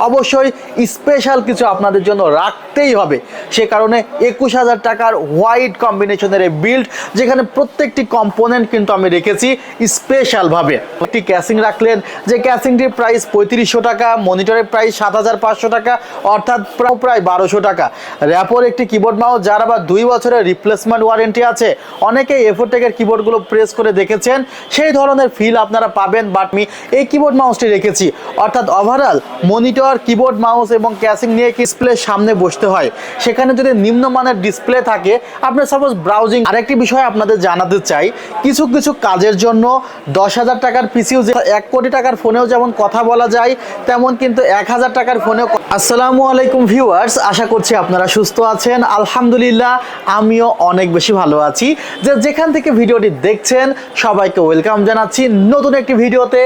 অবশ্যই স্পেশাল কিছু আপনাদের জন্য রাখতেই হবে। সে কারণে 21,000 টাকার হোয়াইট কম্বিনেশনের এই বিল্ড, যেখানে প্রত্যেকটি কম্পোনেন্ট কিন্তু আমি রেখেছি স্পেশালভাবে। একটি ক্যাসিং রাখলেন, যে ক্যাসিংটির প্রাইস 3500 টাকা, মনিটরের প্রাইস 7500 টাকা, অর্থাৎ প্রায় 1200 টাকা। র্যাপোর একটি কিবোর্ড মাউস, যার আবার 2 বছরের রিপ্লেসমেন্ট ওয়ারেন্টি আছে। অনেকেই 𝐓𝐄𝐃 কিবোর্ডগুলো প্রেস করে দেখেছেন, সেই ধরনের ফিল আপনারা পাবেন। বাট আমি এই কিবোর্ড মাউসটি রেখেছি, অর্থাৎ ওভারঅল মনিটর, কিবোর্ড মাউস এবং ক্যাসিং নিয়ে ডিসপ্লের সামনে বসতে হয়। সেখানে যদি নিম্নমানের ডিসপ্লে থাকে, আপনার সাপোজ ব্রাউজিং। আরেকটি বিষয় আপনাদের জানাতে চাই, কিছু কিছু কাজের জন্য 10,000 টাকার পিসিও, 1 কোটি টাকার ফোনেও যেমন কথা বলা যায়, তেমন কিন্তু 1,000 টাকার ফোনেও। আসসালামু আলাইকুম ভিউয়ার্স, আশা করছি আপনারা সুস্থ আছেন। আলহামদুলিল্লাহ, আমিও অনেক বেশি ভালো আছি। যেখান থেকে ভিডিওটি দেখছেন সবাইকে ওয়েলকাম জানাচ্ছি নতুন একটি ভিডিওতে।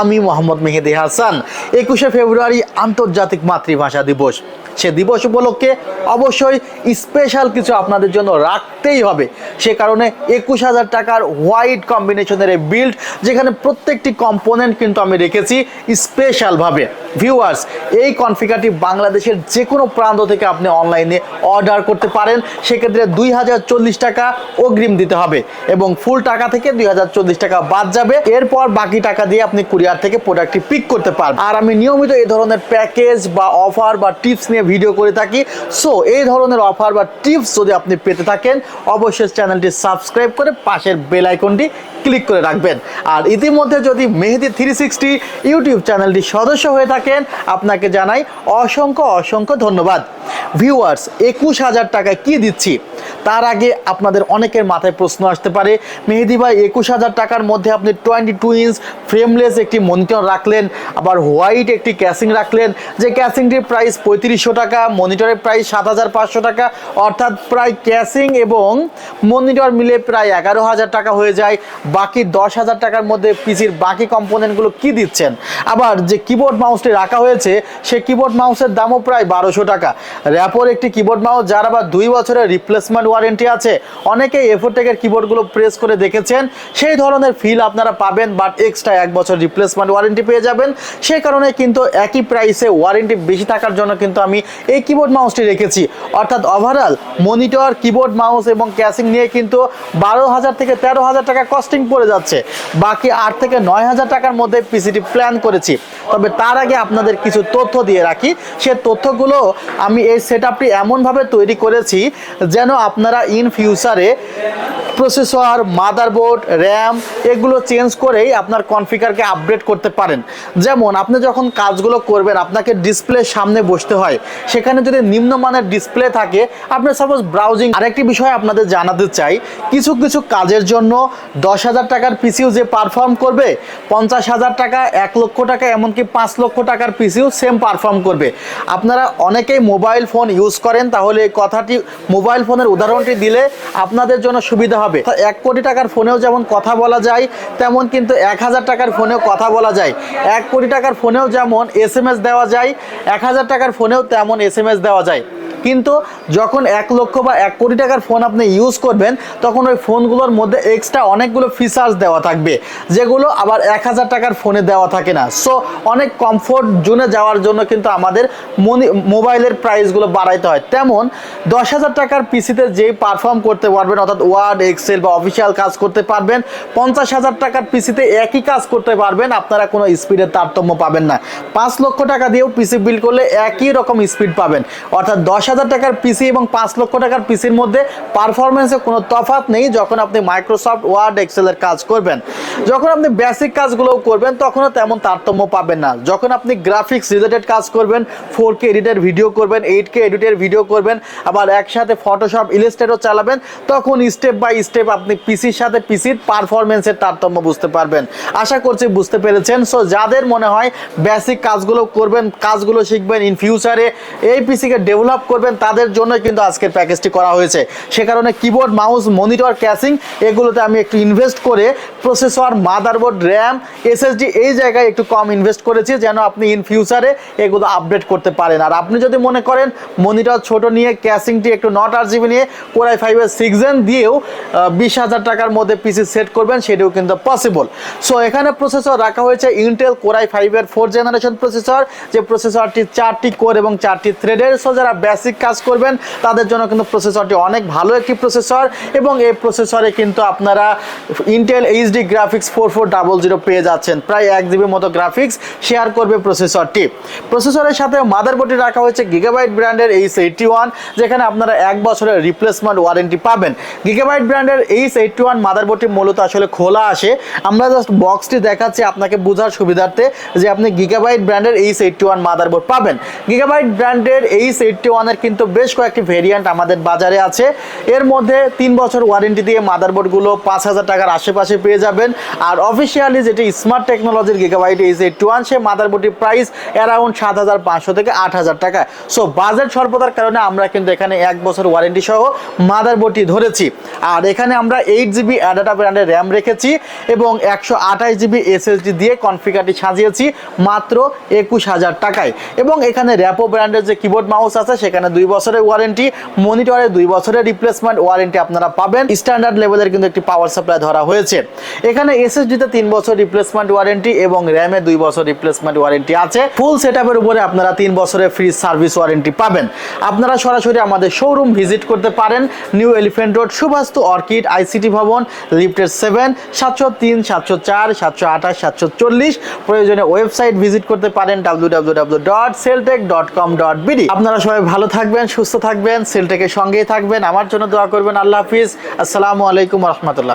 আমি মোহাম্মদ মেহেদি হাসান। 21শে ফেব্রুয়ারি আন্তর্জাতিক মাতৃভাষা দিবস। সে দিবস উপলক্ষে অবশ্যই স্পেশাল কিছু আপনাদের জন্য রাখতেই হবে। সে কারণে 21,000 টাকার হোয়াইট কম্বিনেশনের এই বিল্ড, যেখানে প্রত্যেকটি কম্পোনেন্ট কিন্তু আমি রেখেছি স্পেশালভাবে। ভিউয়ার্স, এই কনফিগারটি বাংলাদেশের যে কোনো প্রান্ত থেকে আপনি অনলাইনে অর্ডার করতে পারেন। সেক্ষেত্রে 2040 টাকা অগ্রিম দিতে হবে এবং ফুল টাকা থেকে 2040 টাকা বাদ যাবে। এরপর বাকি টাকা দিয়ে আপনি কুরিয়ার থেকে প্রোডাক্টটি পিক করতে পারবেন। আর আমি নিয়মিত এই ধরনের প্যাকেজ বা অফার বা টিপস নিয়ে ভিডিও করে থাকি। সো এই ধরনের অফার বা টিপস যদি আপনি পেতে থাকেন, অবশ্যই চ্যানেলটি সাবস্ক্রাইব করে পাশের বেল আইকনটি ক্লিক করে রাখবেন। আর ইতিমধ্যে যদি মেহেদি 360 ইউটিউব চ্যানেলটি সদস্য হয়ে থাকেন, আপনাকে জানাই অসংখ্য ধন্যবাদ। ভিউয়ার্স, 21,000 টাকায় কি দিচ্ছি তার আগে আপনাদের অনেকের মাথায় প্রশ্ন আসতে পারে, মেহেদি ভাই 21,000 টাকার মধ্যে আপনি 22 ইঞ্চ ফ্রেমলেস একটি মনিটর রাখলেন, আবার হোয়াইট একটি ক্যাসিং রাখলেন, যে ক্যাসিংটির প্রাইস 3500 টাকা, মনিটরের প্রাইস 7500 টাকা, অর্থাৎ প্রায় ক্যাসিং এবং মনিটর মিলে প্রায় 11,000 টাকা হয়ে যায়। বাকি 10,000 টাকার মধ্যে পিসির বাকি কম্পোনেন্টগুলো কি দিচ্ছেন? আবার যে কিবোর্ড মাউসটি রাখা হয়েছে, সেই কিবোর্ড মাউসের দামও প্রায় 1200 টাকা। র্যাপোর একটি কিবোর্ড মাউস, যার আবার 2 বছরের রিপ্লেসমেন্ট ওয়ারেন্টি আছে। অনেকেই 𝐓𝐄𝐃 কিবোর্ডগুলো প্রেস করে দেখেছেন, সেই ধরনের ফিল আপনারা পাবেন। বাট এক্সট্রা 1 বছর রিপ্লেসমেন্ট ওয়ারেন্টি পেয়ে যাবেন। সেই কারণে কিন্তু একই প্রাইসে ওয়ারেন্টি বেশি থাকার জন্য কিন্তু আমি এই কিবোর্ড মাউসটি রেখেছি। অর্থাৎ ওভারঅল মনিটর, কিবোর্ড মাউস এবং ক্যাসিং নিয়ে কিন্তু 12,000 থেকে 13,000 টাকা কস্টিং পড়ে যাচ্ছে। বাকি 8 থেকে 9,000 টাকার মধ্যে পিসিটি প্ল্যান করেছি। তবে তার আগে আপনাদের কিছু তথ্য দিয়ে রাখি। সে তথ্যগুলো, আমি এই সেটআপটি এমনভাবে তৈরি করেছি যেন আপনারা ইন ফিউচারে প্রসেসর, মাদারবোর্ড, র্যাম এগুলো চেঞ্জ করেই আপনার কনফিগারকে আপডেট করতে পারেন। যেমন আপনি যখন কাজগুলো করবেন, আপনাকে ডিসপ্লের সামনে বসতে হয়। সেখানে যদি নিম্নমানের ডিসপ্লে থাকে, আপনার সাপোজ ব্রাউজিং। আরেকটি বিষয় আপনাদের জানাতে চাই, কিছু কিছু কাজের জন্য 10,000 টাকার পিসিও যে পারফর্ম করবে, 50,000 টাকা, 1 লক্ষ টাকা, এমনকি 5 লক্ষ টাকার পিসিও সেম পারফর্ম করবে। আপনারা অনেকেই মোবাইল ফোন ইউজ করেন, তাহলে এই কথাটি, মোবাইল ফোনের উদাহরণটি দিলে আপনাদের জন্য সুবিধা হবে। 1 কোটি টাকার ফোনেও যেমন কথা বলা যায়, তেমন কিন্তু 1,000 টাকার ফোনেও কথা বলা যায়। 1 কোটি টাকার ফোনেও যেমন SMS দেওয়া যায়, 1,000 টাকার ফোনেও তেমন SMS দেওয়া যায়। কিন্তু যখন 1 লক্ষ বা 1 কোটি টাকার ফোন আপনি ইউজ করবেন, তখন ওই ফোনগুলোর মধ্যে এক্সট্রা অনেকগুলো ফিচার্স দেওয়া থাকবে, যেগুলো আবার 1,000 টাকার ফোনে দেওয়া থাকে না। সো অনেক কমফোর্ট জোনে যাওয়ার জন্য কিন্তু আমাদের মোবাইলের প্রাইসগুলো বাড়াইতে হয়। তেমন 10,000 টাকার পিসিতে যেই পারফর্ম করতে পারবেন, অর্থাৎ ওয়ার্ড, এক্সেল বা অফিসিয়াল কাজ করতে পারবেন, 50,000 টাকার পিসিতে একই কাজ করতে পারবেন, আপনারা কোনো স্পিডের তারতম্য পাবেন না। 5 লক্ষ টাকা দিয়েও পিসি বিল্ড করলে একই রকম স্পিড পাবেন। অর্থাৎ 10,000 টাকার পিসি এবং 5 লক্ষ টাকার পিসির মধ্যে পারফরমেন্সে কোনো তফাৎ নেই যখন আপনি মাইক্রোসফট ওয়ার্ড, এক্সেলের কাজ করবেন। যখন আপনি বেসিক কাজগুলোও করবেন, তখনও তেমন তারতম্য পাবেন না। যখন আপনি গ্রাফিক্স রিলেটেড কাজ করবেন, 4K এডিটের ভিডিও করবেন, 8K এডিটের ভিডিও করবেন, আবার একসাথে ফটোশপ, ইলাস্ট্রেটর চালাবেন, তখন স্টেপ বাই স্টেপ আপনি পিসির সাথে পিসির পারফরমেন্সের তারতম্য বুঝতে পারবেন। আশা করছি বুঝতে পেরেছেন। সো যাদের মনে হয় বেসিক কাজগুলো করবেন, কাজগুলো শিখবেন, ইন ফিউচারে এই পিসিকে ডেভেলপ করবেন, করবেন তাদের জন্য কিন্তু আজকের প্যাকেজটি করা হয়েছে। সে কারণে কিবোর্ড, মাউস, মনিটর, ক্যাসিং এগুলোতে আমি একটু ইনভেস্ট করে প্রসেসর, মাদারবোর্ড, র্যাম, এসএসডি এই জায়গায় একটু কম ইনভেস্ট করেছি যেন আপনি ইন ফিউচারে এগুলো আপডেট করতে পারেন। আর আপনি যদি মনে করেন মনিটর ছোট নিয়ে, ক্যাসিংটি একটু নট 8GB নিয়ে Core i5 6 Gen দিয়েও 20,000 টাকার মধ্যে পিসি সেট করবেন, সেটাও কিন্তু পসিবল। সো এখানে প্রসেসর রাখা হয়েছে ইন্টেল Core i5 এর 4th জেনারেশন প্রসেসর, যে প্রসেসরটি 4টি কোর এবং 4টি থ্রেডের। সো যারা বেসিক কাজ করবেন তাদের জন্য কিন্তু প্রসেসরটি অনেক ভালো একটি প্রসেসর, এবং এই প্রসেসরে কিন্তু আপনারা ইন্টেল এইচডি গ্রাফিক্স 4400 পেয়ে যাচ্ছেন। প্রায় 1GB মতো গ্রাফিক্স শেয়ার করবে প্রসেসরটি। প্রসেসরের সাথে মাদারবোর্ডটি রাখা হয়েছে গিগাবাইট ব্র্যান্ডের 𝐒𝐄𝐋𝐋, যেখানে আপনারা 1 বছরের রিপ্লেসমেন্ট ওয়ারেন্টি পাবেন। গিগাবাইট ব্র্যান্ডের 𝐒𝐄𝐋𝐋 মাদারবোর্ডটি মূলত আসলে খোলা আসে, আমরা জাস্ট বক্সটি দেখাচ্ছি আপনাকে বোঝার সুবিধার্থে যে আপনি গিগাবাইট ব্র্যান্ডের 𝐒𝐄𝐋𝐋 মাদারবোর্ড পাবেন। গিগাবাইট ব্র্যান্ডের 𝐒𝐄𝐋𝐋 এর কিন্তু বেশ কয়েকটি ভেরিয়েন্ট আমাদের বাজারে আছে। এর মধ্যে 3 বছর ওয়ারেন্টি দিয়ে মাদারবোর্ডগুলো 5,000 টাকার আশেপাশে পেয়ে যাবেন। আর অফিসিয়ালি যেটি স্মার্ট টেকনোলজির গিগাবাইট 𝐒𝐄𝐋𝐋, সে মাদারবোর্ডটির প্রাইস অ্যারাউন্ড 7,500 থেকে 8,000 টাকা। সো বাজেট স্বল্পতার কারণে আমরা কিন্তু এখানে 1 বছর ওয়ারেন্টি সহ মাদারবোর্ডটি ধরেছি। আর এখানে আমরা 8GB অ্যাডাটা ব্র্যান্ডের র্যাম রেখেছি এবং 128GB এসএসডি দিয়ে কনফিগারটি সাজিয়েছি মাত্র 21,000 টাকায়। এবং এখানে র্যাপো ব্র্যান্ডের যে কিবোর্ড মাউস আছে সেখানে 2 বছরের ওয়ারেন্টি, মনিটরে 2 বছরের রিপ্লেসমেন্ট ওয়ারেন্টি আপনারা পাবেন। স্ট্যান্ডার্ড লেভেলের কিন্তু একটি পাওয়ার সাপ্লাই ধরা হয়েছে। এখানে এসএসডিতে 3 বছর রিপ্লেসমেন্ট ওয়ারেন্টি এবং র্যামে 2 বছর রিপ্লেসমেন্ট ওয়ারেন্টি আছে। ফুল সেটআপের উপরে আপনারা 3 বছরের ফ্রি সার্ভিস ওয়ারেন্টি পাবেন। আপনারা সরাসরি আমাদের শোরুম ভিজিট করতে পারেন, New Elephant Road, Subastu Orchid, ICT Bhaban, লিফটের 7, 703, 704, 728, 740। প্রয়োজনে ওয়েবসাইট ভিজিট করতে পারেন www.celltech.com.bd। আপনারা সবাই ভালো থাকবেন, সুস্থ থাকবেন, সেলটেকের সঙ্গেই থাকবেন। আমার জন্য দোয়া করবেন। আল্লাহ হাফিজ। আসসালামু আলাইকুম রহমতুল্লাহ।